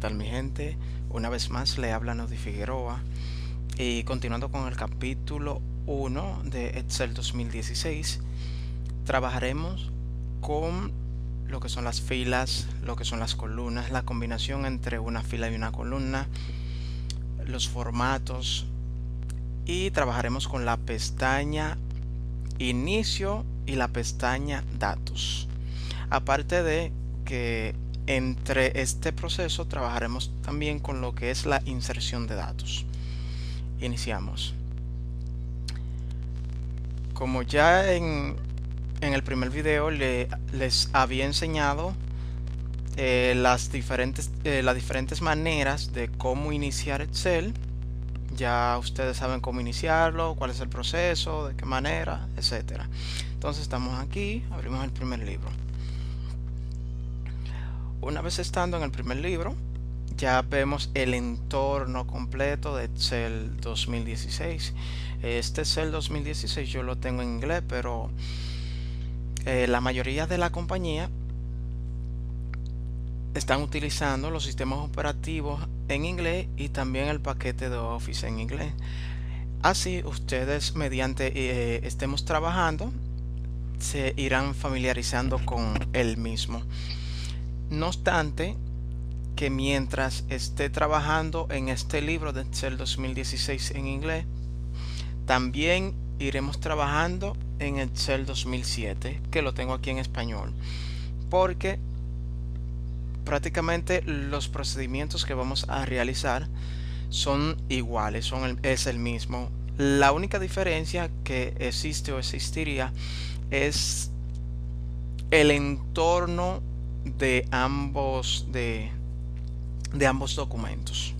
tal mi gente? Una vez más le habla Nodi Figueroa y continuando con el capítulo 1 de Excel 2016, trabajaremos con lo que son las filas, lo que son las columnas, la combinación entre una fila y una columna, los formatos y trabajaremos con la pestaña inicio y la pestaña datos. Aparte de que entre este proceso trabajaremos también con lo que es la inserción de datos. Iniciamos. Como ya en el primer video les había enseñado las diferentes maneras de cómo iniciar Excel. Ya ustedes saben cómo iniciarlo, cuál es el proceso, de qué manera, etcétera. Entonces estamos aquí, abrimos el primer libro. Una vez estando en el primer libro, ya vemos el entorno completo de Excel 2016. Este Excel 2016 yo lo tengo en inglés, pero la mayoría de la compañía están utilizando los sistemas operativos en inglés y también el paquete de Office en inglés. Así ustedes mediante estemos trabajando se irán familiarizando con el mismo. No obstante, que mientras esté trabajando en este libro de Excel 2016 en inglés, también iremos trabajando en Excel 2007, que lo tengo aquí en español, porque prácticamente los procedimientos que vamos a realizar son iguales, es el mismo. La única diferencia que existe o existiría es el entorno de ambos documentos.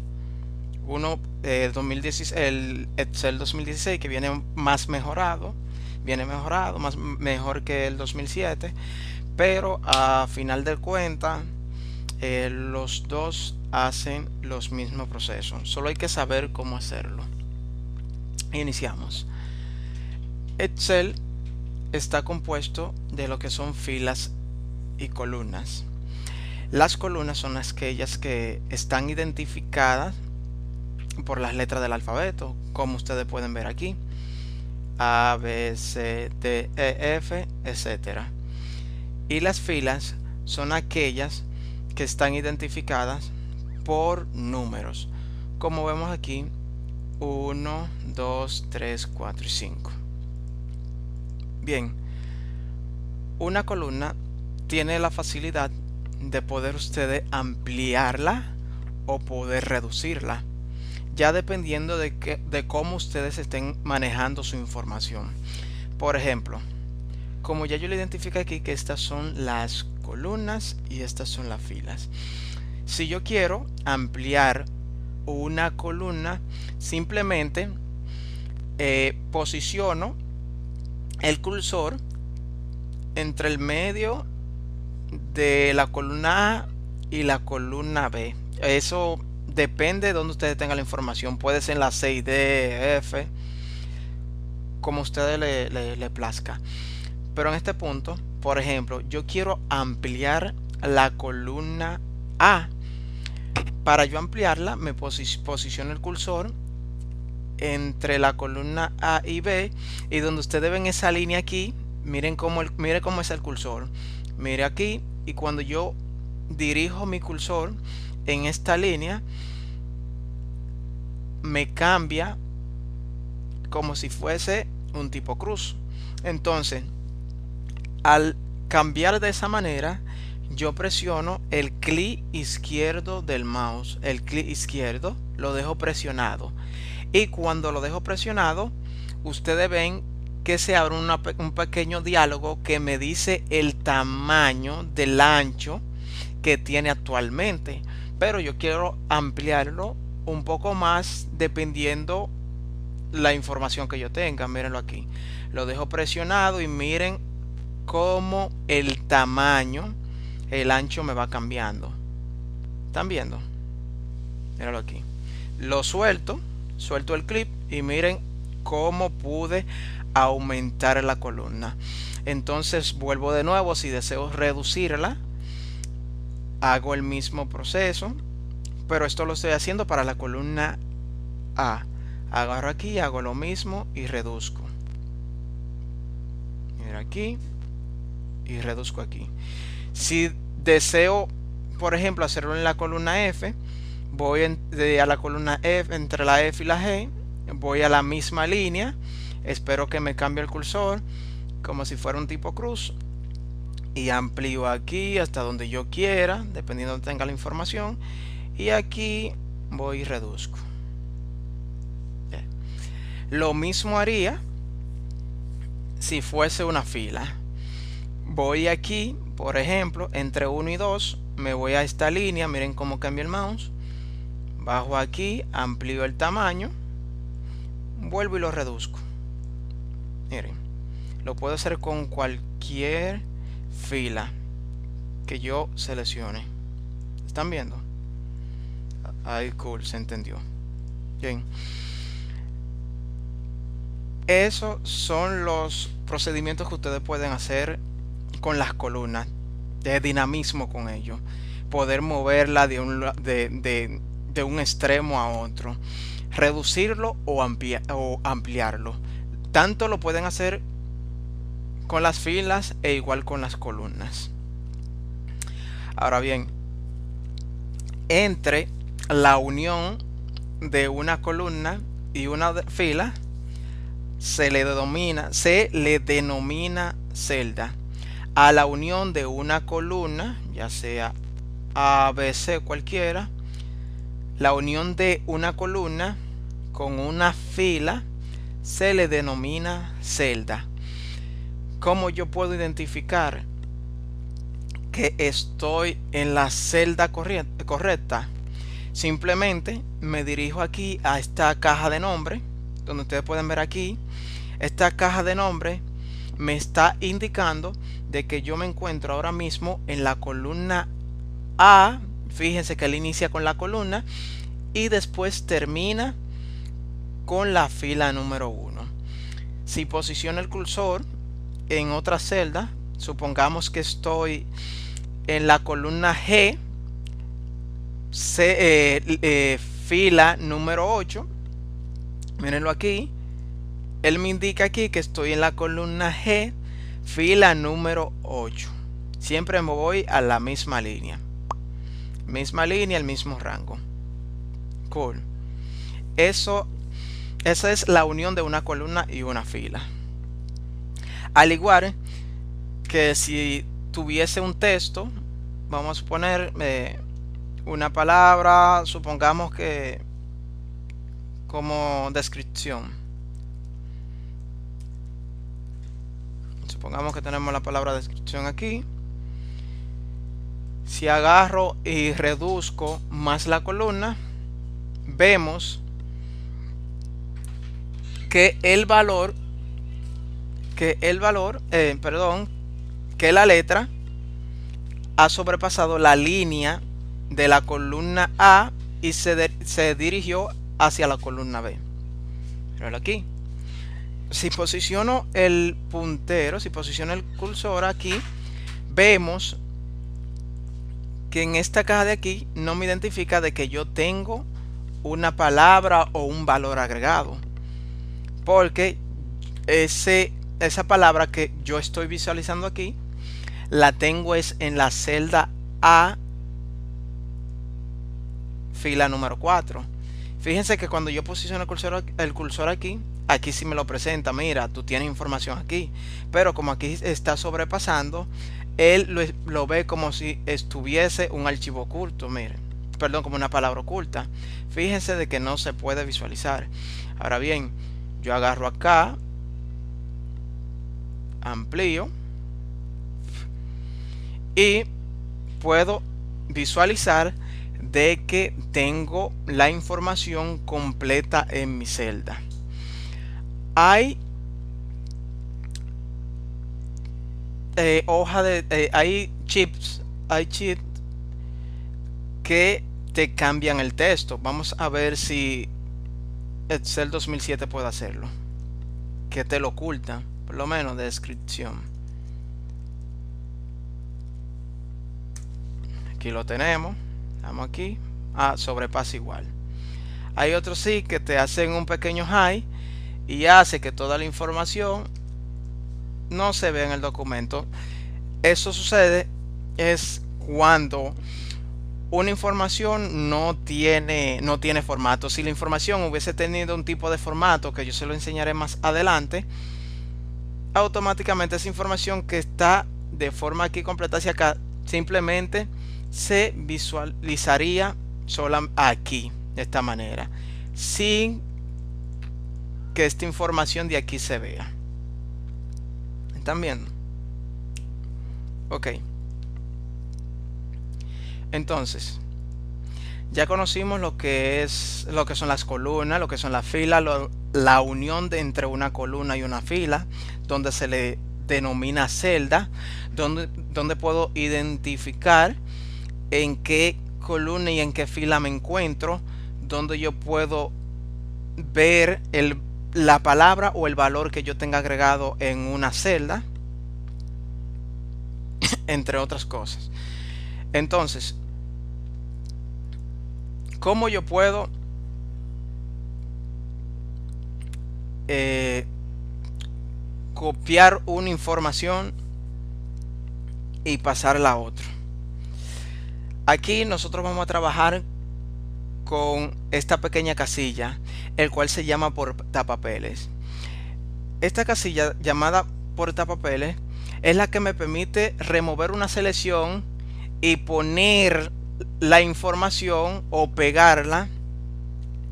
Uno 2016, el Excel 2016 que viene mejor que el 2007, pero a final de cuentas los dos hacen los mismos procesos, solo hay que saber cómo hacerlo. Iniciamos. Excel está compuesto de lo que son filas y columnas. Las columnas son aquellas que están identificadas por las letras del alfabeto, como ustedes pueden ver aquí: A, B, C, D, E, F, etc. Y las filas son aquellas que están identificadas por números, como vemos aquí: 1, 2, 3, 4 y 5. Bien, una columna tiene la facilidad de poder ustedes ampliarla o poder reducirla, ya dependiendo de cómo ustedes estén manejando su información. Por ejemplo, como ya yo le identifico aquí que estas son las columnas y estas son las filas. Si yo quiero ampliar una columna, simplemente posiciono el cursor entre el medio de la columna A y la columna B. Eso depende de donde ustedes tengan la información. Puede ser en la C y D, F, como a ustedes le plazca. Pero en este punto, por ejemplo, yo quiero ampliar la columna A. Para yo ampliarla, me posiciono el cursor entre la columna A y B, y donde ustedes ven esa línea aquí, miren cómo es el cursor. Mire aquí, y cuando yo dirijo mi cursor en esta línea, me cambia como si fuese un tipo cruz. Entonces, al cambiar de esa manera, yo presiono el clic izquierdo del mouse. El clic izquierdo lo dejo presionado, y cuando lo dejo presionado, ustedes ven que se abre un pequeño diálogo que me dice el tamaño del ancho que tiene actualmente, pero yo quiero ampliarlo un poco más dependiendo la información que yo tenga. Mírenlo aquí, lo dejo presionado y miren cómo el tamaño, el ancho me va cambiando. ¿Están viendo? Mírenlo aquí, lo suelto el clip y miren cómo pude aumentar la columna. Entonces vuelvo de nuevo. Si deseo reducirla, hago el mismo proceso, pero esto lo estoy haciendo para la columna A. Agarro aquí, hago lo mismo y reduzco. Mira aquí y reduzco aquí. Si deseo, por ejemplo, hacerlo en la columna F, voy a la columna F, entre la F y la G, voy a la misma línea, espero que me cambie el cursor como si fuera un tipo cruz y amplío aquí hasta donde yo quiera, dependiendo de donde tenga la información, y aquí voy y reduzco. Bien. Lo mismo haría si fuese una fila. Voy aquí, por ejemplo, entre 1 y 2, me voy a esta línea, miren cómo cambia el mouse, bajo aquí, amplío el tamaño, vuelvo y lo reduzco. Miren, lo puedo hacer con cualquier fila que yo seleccione. ¿Están viendo? Ahí, cool, se entendió. Bien. Esos son los procedimientos que ustedes pueden hacer con las columnas, de dinamismo con ello. Poder moverla de un extremo a otro. Reducirlo o ampliarlo. Tanto lo pueden hacer con las filas e igual con las columnas. Ahora bien, entre la unión de una columna y una fila se le denomina celda. A la unión de una columna, ya sea A, B, C, cualquiera, la unión de una columna con una fila se le denomina celda. ¿Cómo yo puedo identificar que estoy en la celda correcta? Simplemente me dirijo aquí a esta caja de nombre, donde ustedes pueden ver aquí. Esta caja de nombre me está indicando de que yo me encuentro ahora mismo en la columna A. Fíjense que él inicia con la columna y después termina con la fila número 1. Si posiciono el cursor en otra celda, supongamos que estoy en la columna G, fila número 8, mírenlo aquí, él me indica aquí que estoy en la columna G, fila número 8. Siempre me voy a la misma línea, el mismo rango. Cool. Esa es la unión de una columna y una fila. Al igual que si tuviese un texto, vamos a suponer una palabra, supongamos que como descripción. Supongamos que tenemos la palabra descripción aquí. Si agarro y reduzco más la columna, vemos que que la letra ha sobrepasado la línea de la columna A y se dirigió hacia la columna B. Pero aquí, si posiciono el puntero, si posiciono el cursor aquí, vemos que en esta caja de aquí no me identifica de que yo tengo una palabra o un valor agregado, porque esa palabra que yo estoy visualizando aquí la tengo es en la celda A, fila número 4. Fíjense que cuando yo posiciono el cursor aquí sí me lo presenta. Mira, tú tienes información aquí, pero como aquí está sobrepasando, él lo ve como si estuviese un archivo oculto. Miren, perdón, como una palabra oculta. Fíjense de que no se puede visualizar. Ahora bien, yo agarro acá, amplío y puedo visualizar de que tengo la información completa en mi celda. Hay hay chips que te cambian el texto. Vamos a ver si Excel 2007 puede hacerlo, que te lo oculta, por lo menos de descripción. Aquí lo tenemos, vamos aquí, a sobrepasa igual. Hay otros sí que te hacen un pequeño hide y hace que toda la información no se vea en el documento. Eso sucede es cuando una información no tiene formato. Si la información hubiese tenido un tipo de formato, que yo se lo enseñaré más adelante, automáticamente esa información que está de forma aquí completa hacia acá simplemente se visualizaría sola aquí de esta manera, sin que esta información de aquí se vea. ¿Están viendo? Ok. Entonces, ya conocimos lo que son las columnas, lo que son las filas, la unión entre una columna y una fila, donde se le denomina celda, donde puedo identificar en qué columna y en qué fila me encuentro, donde yo puedo ver la palabra o el valor que yo tenga agregado en una celda, entre otras cosas. Entonces, ¿cómo yo puedo copiar una información y pasarla a otro? Aquí nosotros vamos a trabajar con esta pequeña casilla, el cual se llama portapapeles. Esta casilla llamada portapapeles es la que me permite remover una selección y poner la información o pegarla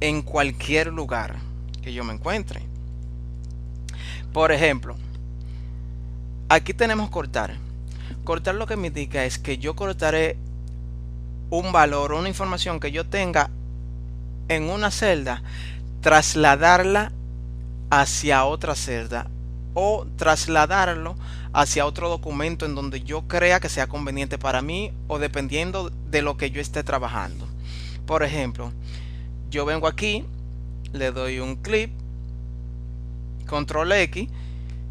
en cualquier lugar que yo me encuentre. Por ejemplo, aquí tenemos cortar. Cortar lo que me indica es que yo cortaré un valor o una información que yo tenga en una celda, trasladarla hacia otra celda o trasladarlo hacia otro documento en donde yo crea que sea conveniente para mí o dependiendo de lo que yo esté trabajando. Por ejemplo, yo vengo aquí, le doy un clic, control X.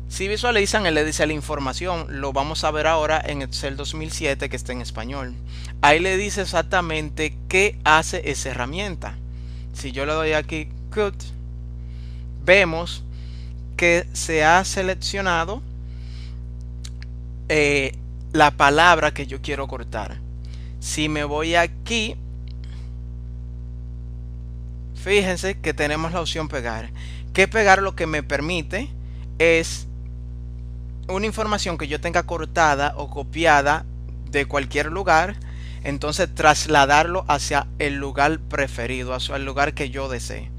Si visualizan, él le dice la información. Lo vamos a ver ahora en Excel 2007 que está en español. Ahí le dice exactamente qué hace esa herramienta. Si yo le doy aquí Cut, vemos que se ha seleccionado la palabra que yo quiero cortar. Si me voy aquí, fíjense que tenemos la opción pegar. Que pegar lo que me permite es una información que yo tenga cortada o copiada de cualquier lugar, entonces trasladarlo hacia el lugar preferido, hacia el lugar que yo desee.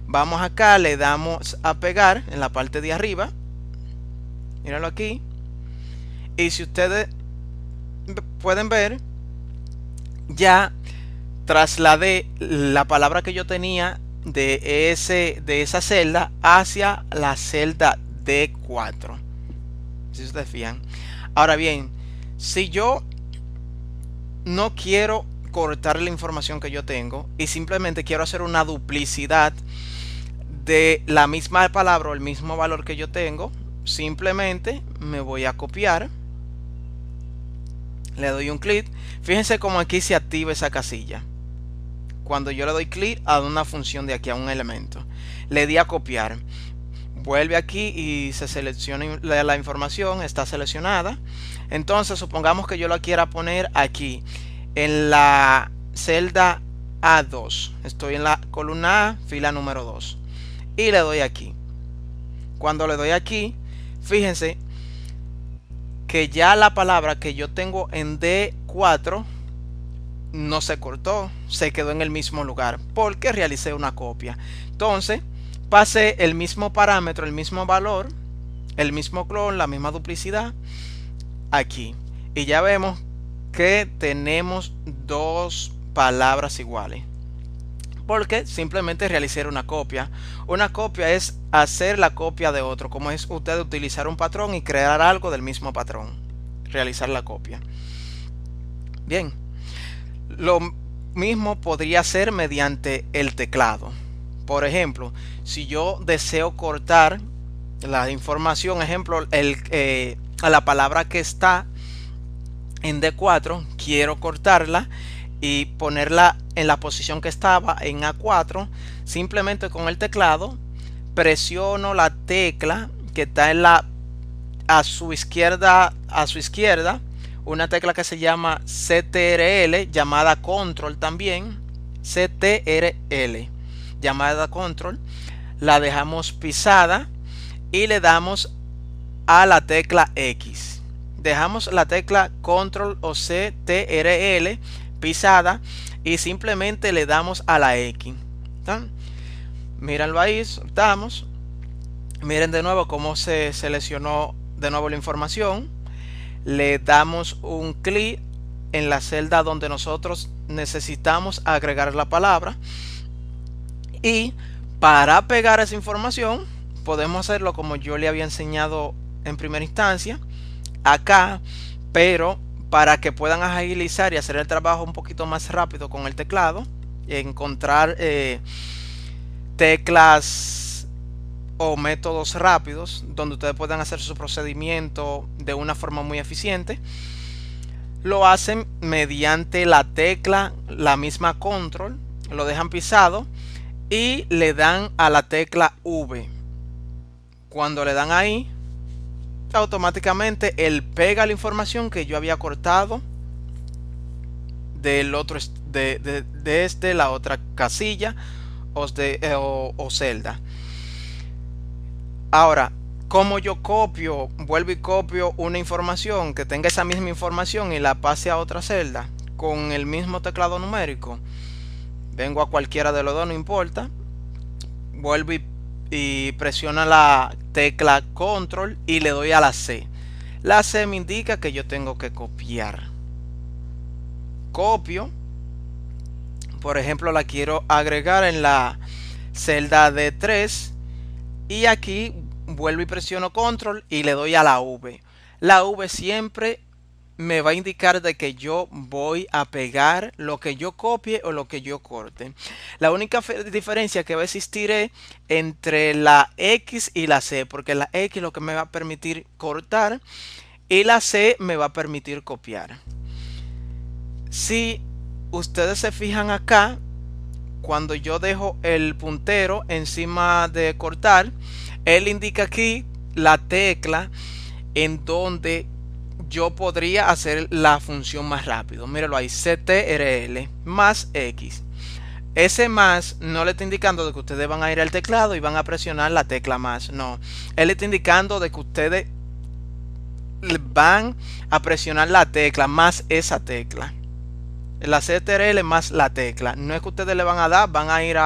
Vamos acá, le damos a pegar en la parte de arriba, míralo aquí, y si ustedes pueden ver, ya trasladé la palabra que yo tenía de esa celda hacia la celda D4, si ustedes fijan. Ahora bien, si yo no quiero cortar la información que yo tengo y simplemente quiero hacer una duplicidad de la misma palabra o el mismo valor que yo tengo, simplemente me voy a copiar, le doy un clic. Fíjense cómo aquí se activa esa casilla. Cuando yo le doy clic a una función de aquí, a un elemento, le di a copiar, vuelve aquí y se selecciona la información, está seleccionada. Entonces supongamos que yo la quiera poner aquí en la celda A2. Estoy en la columna A, fila número 2, y le doy aquí. Cuando le doy aquí, fíjense que ya la palabra que yo tengo en D4 no se cortó, se quedó en el mismo lugar porque realicé una copia. Entonces pasé el mismo parámetro, el mismo valor, el mismo clon, la misma duplicidad aquí, y ya vemos que tenemos dos palabras iguales porque simplemente realicé una copia. Una copia es hacer la copia de otro, como es usted utilizar un patrón y crear algo del mismo patrón, realizar la copia. Bien, lo mismo podría ser mediante el teclado. Por ejemplo, si yo deseo cortar la información, ejemplo, a la palabra que está en D4, quiero cortarla y ponerla en la posición que estaba en A4, simplemente con el teclado presiono la tecla que está en la a su izquierda, una tecla que se llama CTRL, llamada control también, CTRL, llamada control, la dejamos pisada y le damos a la tecla X. Dejamos la tecla control o CTRL pisada y simplemente le damos a la X. ¿Está? Mírenlo ahí, soltamos. Miren de nuevo cómo se seleccionó de nuevo la información. Le damos un clic en la celda donde nosotros necesitamos agregar la palabra. Y para pegar esa información, podemos hacerlo como yo le había enseñado en primera instancia, acá, pero para que puedan agilizar y hacer el trabajo un poquito más rápido con el teclado, encontrar teclas o métodos rápidos donde ustedes puedan hacer su procedimiento de una forma muy eficiente, lo hacen mediante la tecla, la misma control, lo dejan pisado y le dan a la tecla V. Cuando le dan ahí, automáticamente él pega la información que yo había cortado del otro desde la otra casilla o celda. Ahora, como yo vuelvo y copio una información que tenga esa misma información y la pase a otra celda con el mismo teclado numérico, vengo a cualquiera de los dos, no importa, vuelvo y presiono la tecla control y le doy a la C. La C me indica que yo tengo que copiar. Copio, por ejemplo, la quiero agregar en la celda D3 y aquí vuelvo y presiono control y le doy a la V. La V siempre me va a indicar de que yo voy a pegar lo que yo copie o lo que yo corte. La única diferencia que va a existir es entre la X y la C, porque la X es lo que me va a permitir cortar y la C me va a permitir copiar. Si ustedes se fijan acá, cuando yo dejo el puntero encima de cortar, él indica aquí la tecla en donde yo podría hacer la función más rápido. Míralo ahí, CTRL más X. Ese más no le está indicando de que ustedes van a ir al teclado y van a presionar la tecla más. No, él le está indicando de que ustedes van a presionar la tecla más esa tecla. La CTRL más la tecla. No es que ustedes le van a dar, van a ir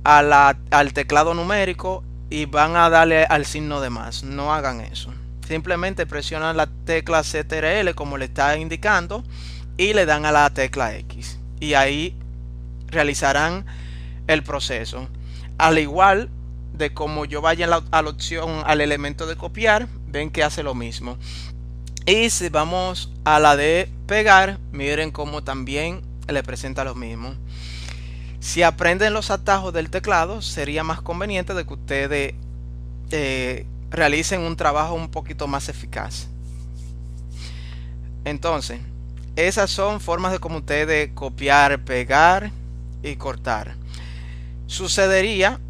al teclado numérico y van a darle al signo de más. No hagan eso. Simplemente presionan la tecla CTRL como le está indicando y le dan a la tecla X. Y ahí realizarán el proceso. Al igual de como yo vaya a la opción, al elemento de copiar, ven que hace lo mismo. Y si vamos a la de pegar, miren cómo también le presenta lo mismo. Si aprenden los atajos del teclado, sería más conveniente de que ustedes realicen un trabajo un poquito más eficaz. Entonces, esas son formas de cómo ustedes copiar, pegar y cortar. Sucedería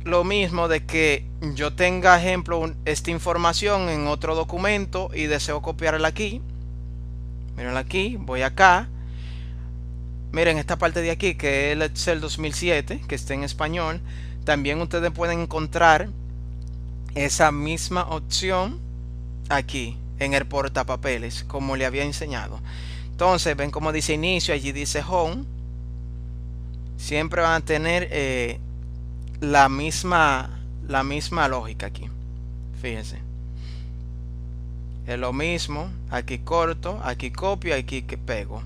lo mismo de que yo tenga, ejemplo, esta información en otro documento y deseo copiarla aquí. Miren aquí, voy acá. Miren esta parte de aquí que es el Excel 2007, que está en español. También ustedes pueden encontrar esa misma opción aquí en el portapapeles, como le había enseñado. Entonces ven como dice inicio, allí dice home. Siempre van a tener la misma lógica aquí. Fíjense, es lo mismo. Aquí corto, aquí copio, aquí que pego.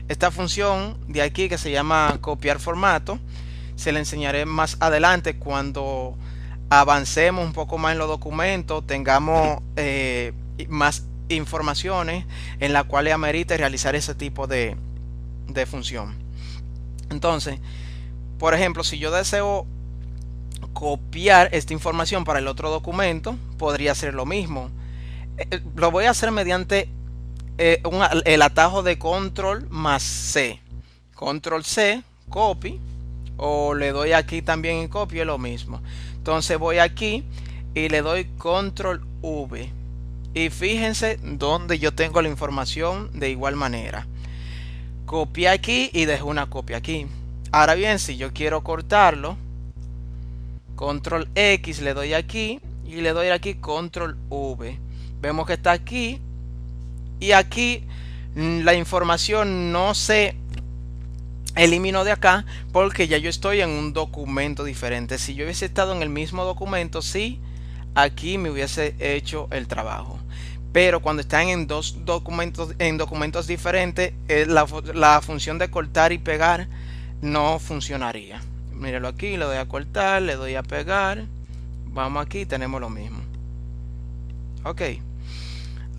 Esta función de aquí que se llama copiar formato se le enseñaré más adelante cuando avancemos un poco más en los documentos, tengamos más informaciones en las cuales amerite realizar ese tipo de función. Entonces, por ejemplo, si yo deseo copiar esta información para el otro documento, podría hacer lo mismo. Lo voy a hacer mediante el atajo de control más C. Control C, copy, o le doy aquí también en copy, es lo mismo. Entonces voy aquí y le doy control V. Y fíjense donde yo tengo la información de igual manera. Copié aquí y dejo una copia aquí. Ahora bien, si yo quiero cortarlo, control X, le doy aquí y le doy aquí control V. Vemos que está aquí y aquí la información no se eliminó de acá porque ya yo estoy en un documento diferente. Si yo hubiese estado en el mismo documento, sí, aquí me hubiese hecho el trabajo. Pero cuando están en dos documentos, en documentos diferentes, la función de cortar y pegar no funcionaría. Míralo aquí, le doy a cortar, le doy a pegar. Vamos aquí, tenemos lo mismo. Ok.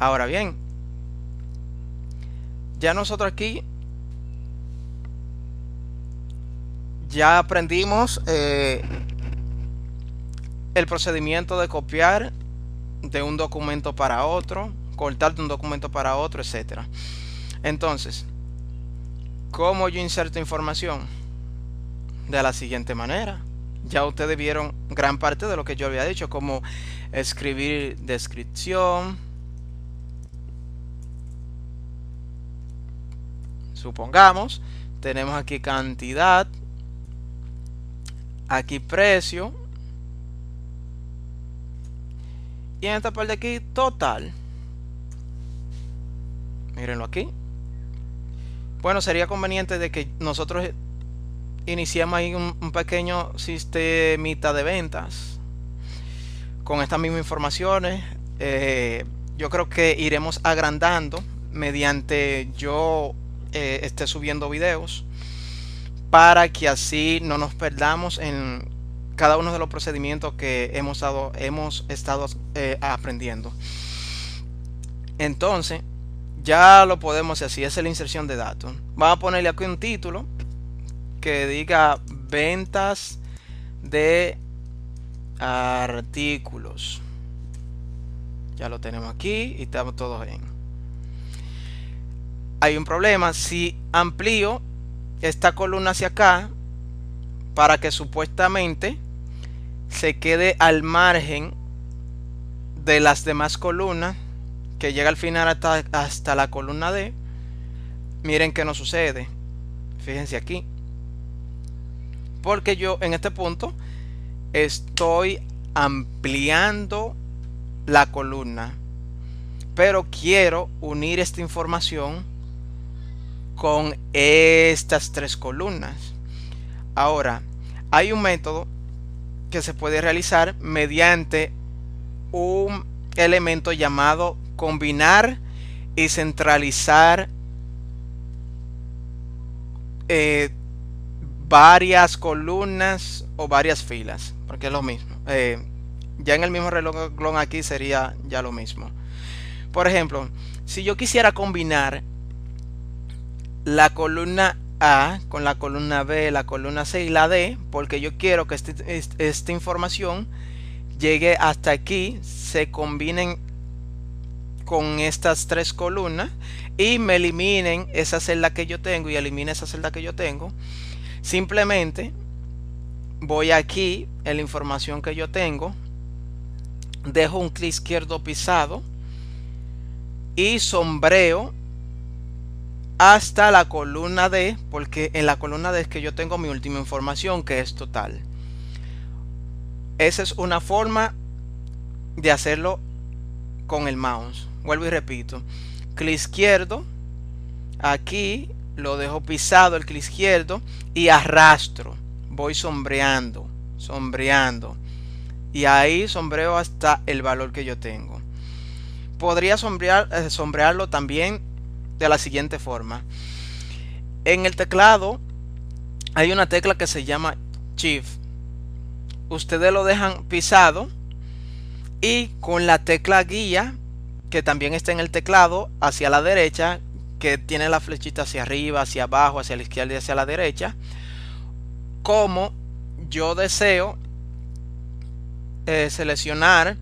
Ahora bien, ya nosotros aquí ya aprendimos el procedimiento de copiar de un documento para otro, cortar de un documento para otro, etcétera. Entonces, ¿cómo yo inserto información? De la siguiente manera. Ya ustedes vieron gran parte de lo que yo había dicho, como escribir descripción. Supongamos, tenemos aquí cantidad, aquí precio, y en esta parte de aquí total. Mírenlo aquí. Bueno, sería conveniente de que nosotros iniciemos ahí un pequeño sistemita de ventas con estas mismas informaciones. Yo creo que iremos agrandando mediante yo esté subiendo videos, para que así no nos perdamos en cada uno de los procedimientos que hemos estado aprendiendo. Entonces ya lo podemos hacer. Así es la inserción de datos. Vamos a ponerle aquí un título que diga ventas de artículos. Ya lo tenemos aquí y estamos todos bien. Hay un problema. Si amplío esta columna hacia acá, para que supuestamente se quede al margen de las demás columnas, que llega al final hasta la columna D, miren que no sucede. Fíjense aquí, porque yo en este punto estoy ampliando la columna, pero quiero unir esta información con estas tres columnas. Ahora, hay un método que se puede realizar mediante un elemento llamado combinar y centralizar varias columnas o varias filas, porque es lo mismo. Ya en el mismo renglón aquí sería ya lo mismo. Por ejemplo, si yo quisiera combinar la columna A con la columna B, la columna C y la D, porque yo quiero que esta información llegue hasta aquí, se combinen con estas tres columnas y me eliminen esa celda que yo tengo y elimine esa celda que yo tengo. Simplemente voy aquí en la información que yo tengo, dejo un clic izquierdo pisado y sombreo hasta la columna D, porque en la columna D es que yo tengo mi última información, que es total. Esa es una forma de hacerlo con el mouse. Vuelvo y repito, clic izquierdo, aquí lo dejo pisado el clic izquierdo y arrastro, voy sombreando y ahí sombreo hasta el valor que yo tengo. Podría sombrearlo también de la siguiente forma. En el teclado hay una tecla que se llama Shift. Ustedes lo dejan pisado y con la tecla guía, que también está en el teclado, hacia la derecha, que tiene la flechita hacia arriba, hacia abajo, hacia la izquierda y hacia la derecha, como yo deseo seleccionar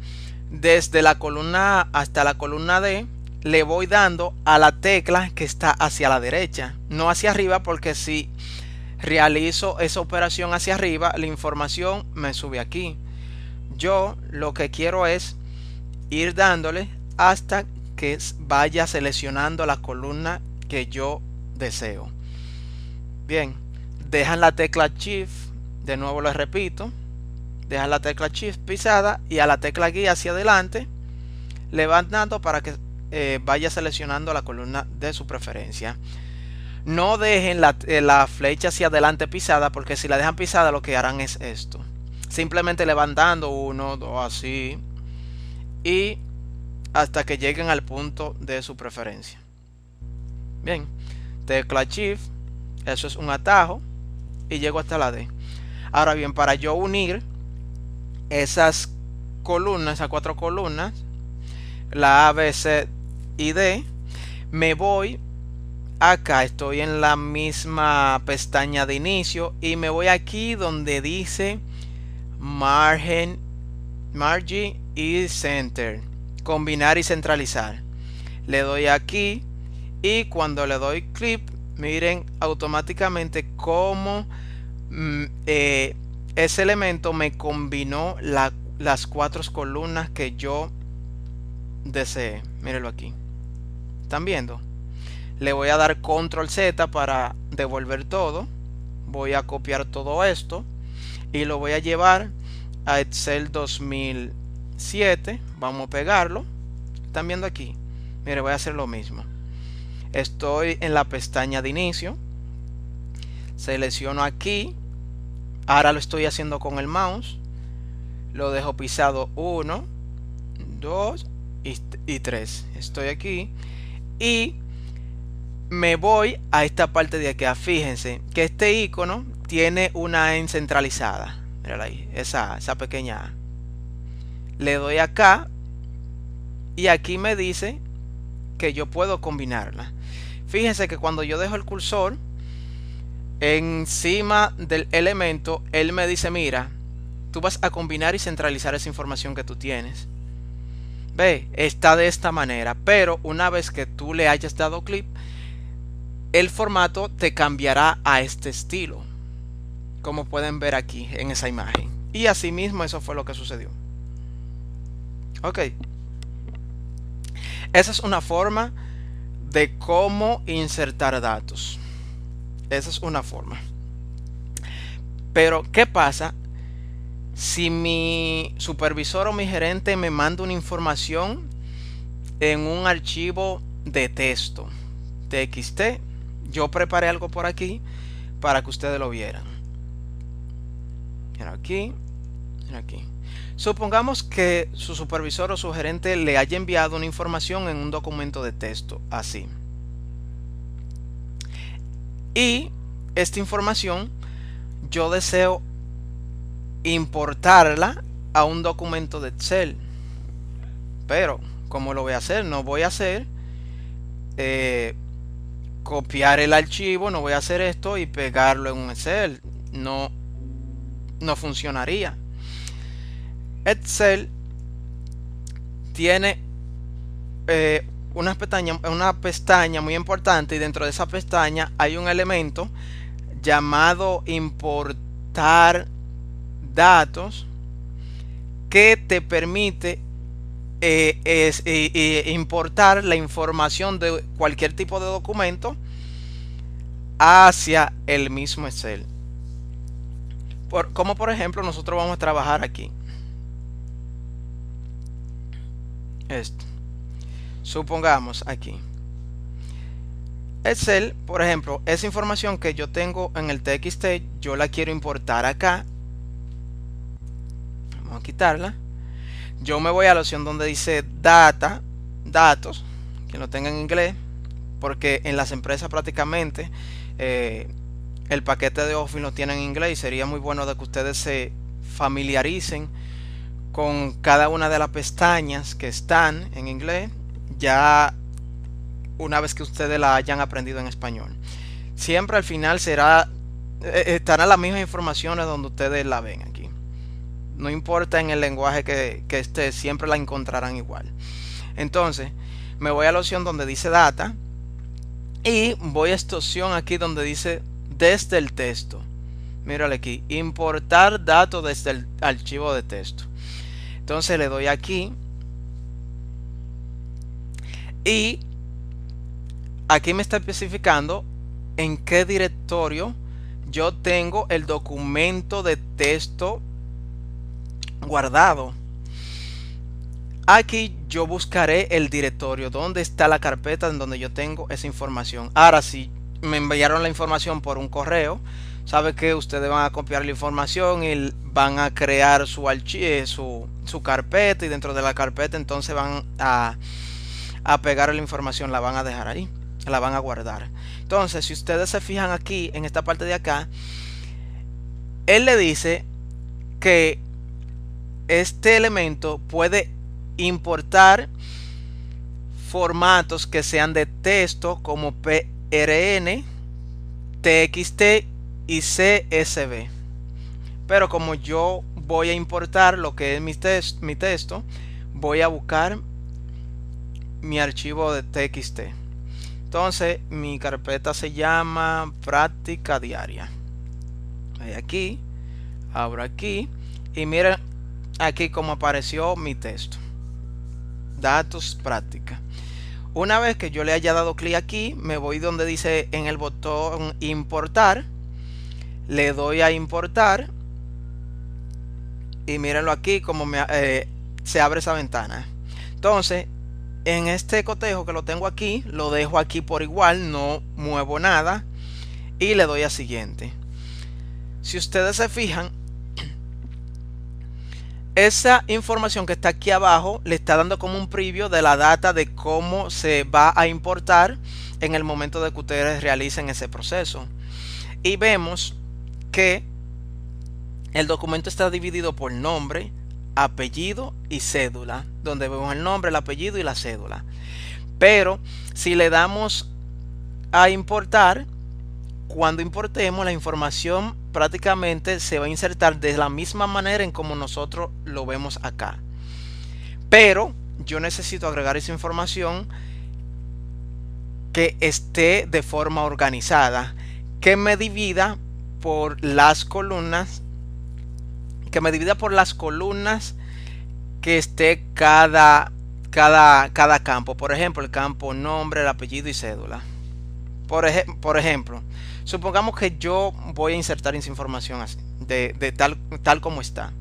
desde la columna A hasta la columna D, le voy dando a la tecla que está hacia la derecha, no hacia arriba, porque si realizo esa operación hacia arriba, la información me sube aquí. Yo lo que quiero es ir dándole hasta que vaya seleccionando la columna que yo deseo. Bien, dejan la tecla Shift, de nuevo les repito, dejan la tecla Shift pisada y a la tecla guía hacia adelante le van dando para que vaya seleccionando la columna de su preferencia. No dejen la flecha hacia adelante pisada, porque si la dejan pisada lo que harán es esto. Simplemente le van dando 1, 2, así, y hasta que lleguen al punto de su preferencia. Bien, tecla Shift, eso es un atajo, y llego hasta la D. Ahora bien, para yo unir esas columnas, esas 4 columnas, la A, B, C y D, me voy acá, estoy en la misma pestaña de inicio y me voy aquí donde dice Margin y Center, combinar y centralizar. Le doy aquí y cuando le doy clic, miren automáticamente cómo ese elemento me combinó las 4 columnas que yo deseé. Mírenlo aquí, ¿están viendo? Le voy a dar control Z para devolver todo. Voy a copiar todo esto y lo voy a llevar a Excel 2007. Vamos a pegarlo. ¿Están viendo aquí? Mire, voy a hacer lo mismo. Estoy en la pestaña de inicio. Selecciono aquí. Ahora lo estoy haciendo con el mouse. Lo dejo pisado 1, 2 y 3. Estoy aquí y me voy a esta parte de acá. Fíjense que este icono tiene una E centralizada. Mírala ahí, esa pequeña A. Le doy acá y aquí me dice que yo puedo combinarla. Fíjense que cuando yo dejo el cursor encima del elemento, él me dice, mira, tú vas a combinar y centralizar esa información que tú tienes. Ve, está de esta manera, pero una vez que tú le hayas dado clic, el formato te cambiará a este estilo, como pueden ver aquí en esa imagen. Y asimismo eso fue lo que sucedió. Ok, esa es una forma de cómo insertar datos. Esa es una forma. Pero ¿qué pasa si mi supervisor o mi gerente me manda una información en un archivo de texto, TXT? Yo preparé algo por aquí para que ustedes lo vieran. Mira aquí, mira aquí. Supongamos que su supervisor o su gerente le haya enviado una información en un documento de texto, así. Y esta información yo deseo importarla a un documento de Excel. Pero, ¿cómo lo voy a hacer? No voy a hacer copiar el archivo, no voy a hacer esto y pegarlo en un Excel. No funcionaría. Excel tiene una pestaña muy importante, y dentro de esa pestaña hay un elemento llamado importar datos, que te permite importar la información de cualquier tipo de documento hacia el mismo Excel. Como por ejemplo nosotros vamos a trabajar aquí esto. Supongamos aquí Excel, por ejemplo, esa información que yo tengo en el TXT, yo la quiero importar acá. Vamos a quitarla. Yo me voy a la opción donde dice data, datos, que lo tenga en inglés, porque en las empresas prácticamente el paquete de Office lo tienen en inglés, y sería muy bueno de que ustedes se familiaricen con cada una de las pestañas que están en inglés, ya una vez que ustedes la hayan aprendido en español. Siempre al final estarán las mismas informaciones donde ustedes la ven aquí. No importa en el lenguaje que esté, siempre la encontrarán igual. Entonces, me voy a la opción donde dice data y voy a esta opción aquí donde dice desde el texto. Mírale aquí, importar datos desde el archivo de texto. Entonces le doy aquí y aquí me está especificando en qué directorio yo tengo el documento de texto guardado. Aquí yo buscaré el directorio donde está la carpeta en donde yo tengo esa información. Ahora, si me enviaron la información por un correo, sabe que ustedes van a copiar la información y van a crear su archivo, su carpeta, y dentro de la carpeta entonces van a pegar la información, la van a dejar ahí, la van a guardar. Entonces, si ustedes se fijan aquí en esta parte de acá, él le dice que este elemento puede importar formatos que sean de texto como PRN, TXT y CSV. Pero como yo voy a importar lo que es mi texto, voy a buscar mi archivo de TXT. Entonces mi carpeta se llama práctica diaria. Voy aquí, abro aquí y miren aquí como apareció mi texto. Datos práctica. Una vez que yo le haya dado clic aquí, me voy donde dice en el botón importar, le doy a importar y mírenlo aquí como se abre esa ventana. Entonces en este cotejo que lo tengo aquí, lo dejo aquí por igual, no muevo nada y le doy a siguiente. Si ustedes se fijan, esa información que está aquí abajo le está dando como un preview de la data de cómo se va a importar en el momento de que ustedes realicen ese proceso. Y vemos que el documento está dividido por nombre, apellido y cédula, donde vemos el nombre, el apellido y la cédula. Pero si le damos a importar, cuando importemos la información prácticamente se va a insertar de la misma manera en como nosotros lo vemos acá. Pero yo necesito agregar esa información que esté de forma organizada, que me divida por las columnas, que esté cada campo. Por ejemplo, el campo nombre, el apellido y cédula. Por ejemplo, supongamos que yo voy a insertar esa información así, de tal como está.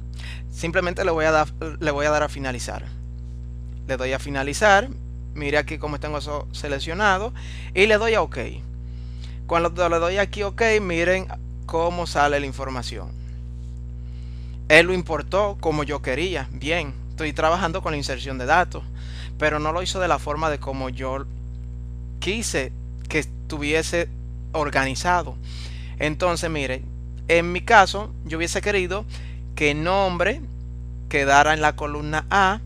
Simplemente le voy a dar a finalizar. Le doy a finalizar. Mire aquí cómo tengo eso seleccionado. Y le doy a OK. Cuando le doy aquí OK, miren cómo sale la información. Él lo importó como yo quería. Bien, estoy trabajando con la inserción de datos. Pero no lo hizo de la forma de como yo quise que estuviese organizado. Entonces mire, en mi caso yo hubiese querido que nombre quedara en la columna A,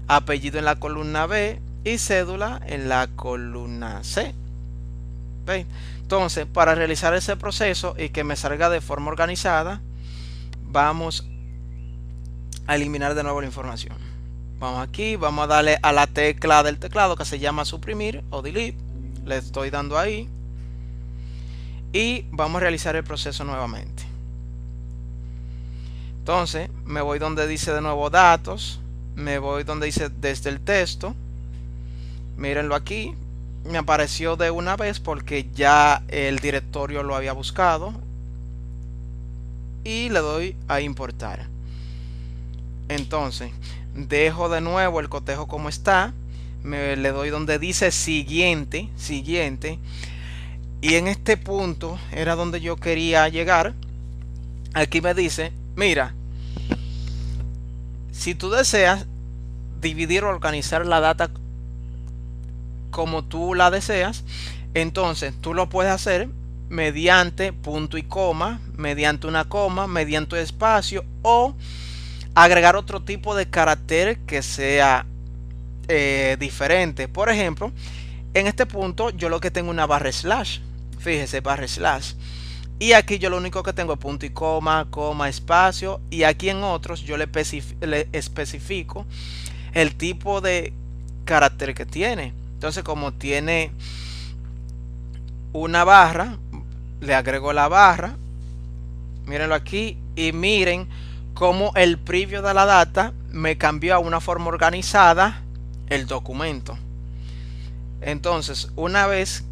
apellido en la columna B y cédula en la columna C. ¿Ve? Entonces, para realizar ese proceso y que me salga de forma organizada, vamos a eliminar de nuevo la información. Vamos aquí, vamos a darle a la tecla del teclado que se llama suprimir o delete. Le estoy dando ahí y vamos a realizar el proceso nuevamente. Entonces me voy donde dice de nuevo datos, me voy donde dice desde el texto. Mírenlo aquí, me apareció de una vez porque ya el directorio lo había buscado y le doy a importar. Entonces dejo de nuevo el cotejo como está, le doy donde dice siguiente y en este punto era donde yo quería llegar. Aquí me dice, mira, si tú deseas dividir o organizar la data como tú la deseas, entonces tú lo puedes hacer mediante punto y coma, mediante una coma, mediante espacio o agregar otro tipo de carácter que sea diferente. Por ejemplo, en este punto yo lo que tengo una barra slash, fíjese, barra slash, y aquí yo lo único que tengo es punto y coma, coma, espacio, y aquí en otros yo le especifico el tipo de carácter que tiene. Entonces, como tiene una barra, le agrego la barra, mírenlo aquí, y miren cómo el preview de la data me cambió a una forma organizada el documento. Entonces, una vez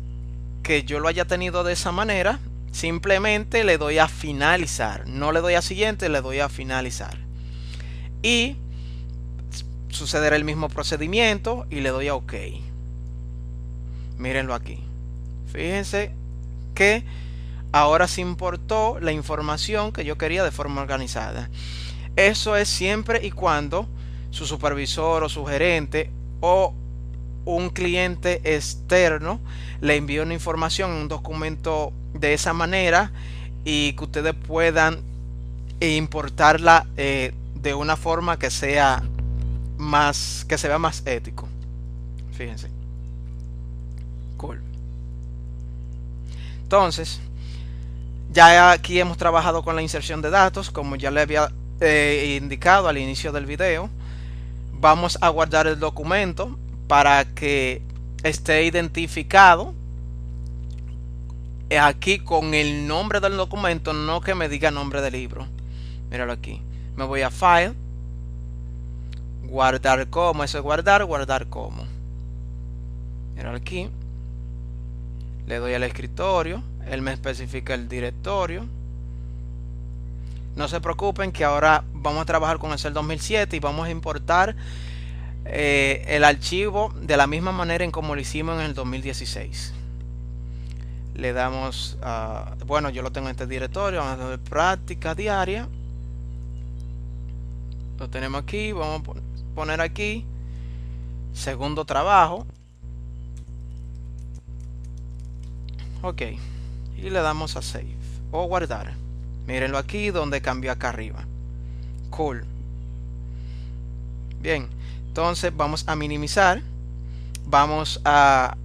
que yo lo haya tenido de esa manera, simplemente le doy a finalizar, no le doy a siguiente, le doy a finalizar, y sucederá el mismo procedimiento y le doy a OK. Mírenlo aquí, fíjense que ahora se importó la información que yo quería de forma organizada. Eso es siempre y cuando su supervisor o su gerente o un cliente externo le envíe una información en un documento de esa manera y que ustedes puedan importarla de una forma que sea que se vea más ético. Fíjense. Cool. Entonces, ya aquí hemos trabajado con la inserción de datos, como ya le había indicado al inicio del video. Vamos a guardar el documento para que esté identificado aquí con el nombre del documento, no que me diga nombre del libro. Míralo aquí. Me voy a File, guardar como, eso es guardar como. Míralo aquí. Le doy al escritorio, él me especifica el directorio. No se preocupen que ahora vamos a trabajar con Excel 2007 y vamos a importar el archivo de la misma manera en como lo hicimos en el 2016. Le damos bueno, yo lo tengo en este directorio, vamos a dar práctica diaria, lo tenemos aquí, vamos a poner aquí segundo trabajo, ok, y le damos a save o guardar. Mírenlo aquí donde cambió acá arriba. Cool. Bien, entonces vamos a minimizar, vamos a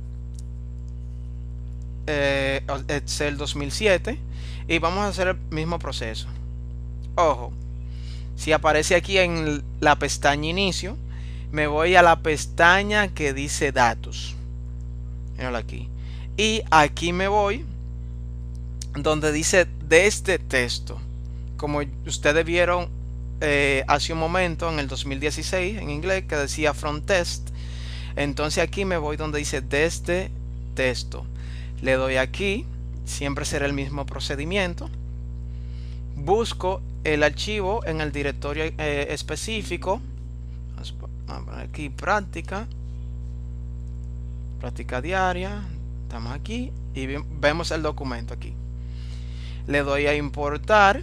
Excel 2007 y vamos a hacer el mismo proceso. Ojo, si aparece aquí en la pestaña inicio, me voy a la pestaña que dice datos. Míralo aquí. Y aquí me voy donde dice desde texto. Como ustedes vieron hace un momento en el 2016 en inglés que decía from text. Entonces aquí me voy donde dice desde texto. Le doy aquí, siempre será el mismo procedimiento. Busco el archivo en el directorio específico. Vamos a poner aquí práctica diaria. Estamos aquí y vemos el documento aquí. Le doy a importar.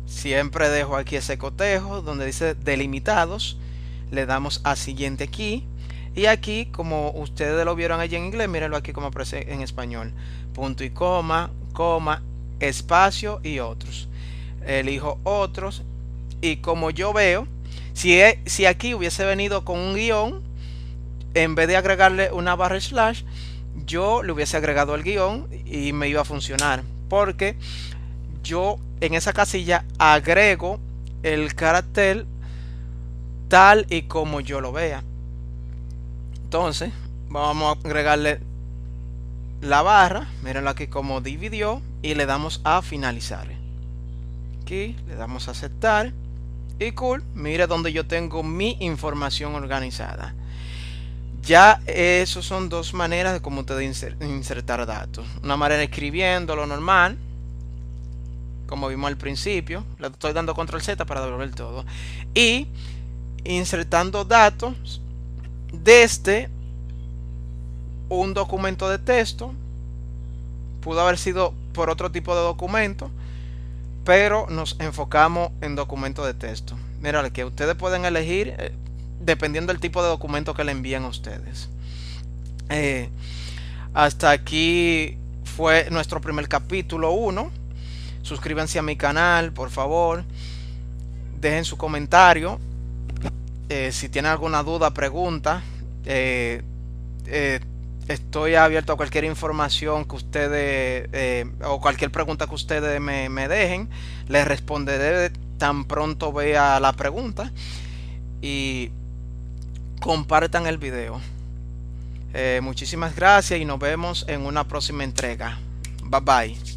Siempre dejo aquí ese cotejo donde dice delimitados. Le damos a siguiente aquí. Y aquí, como ustedes lo vieron allí en inglés, mírenlo aquí como aparece en español. Punto y coma, espacio y otros. Elijo otros. Y como yo veo, si aquí hubiese venido con un guión, en vez de agregarle una barra slash, yo le hubiese agregado el guión y me iba a funcionar. Porque yo en esa casilla agrego el carácter tal y como yo lo vea. Entonces vamos a agregarle la barra, mírenlo aquí como dividió, y le damos a finalizar. Aquí le damos a aceptar y cool, mire donde yo tengo mi información organizada. Ya esos son dos maneras de cómo ustedes insertar datos. Una manera escribiendo lo normal, como vimos al principio, le estoy dando control Z para devolver todo, y insertando datos desde un documento de texto. Pudo haber sido por otro tipo de documento, pero nos enfocamos en documento de texto. Mira, que ustedes pueden elegir dependiendo del tipo de documento que le envíen a ustedes. Hasta aquí fue nuestro primer capítulo 1. Suscríbanse a mi canal, por favor. Dejen su comentario. Si tienen alguna duda, pregunta. Estoy abierto a cualquier información que ustedes o cualquier pregunta que ustedes me dejen. Les responderé tan pronto vea la pregunta. Y compartan el video. Muchísimas gracias y nos vemos en una próxima entrega. Bye bye.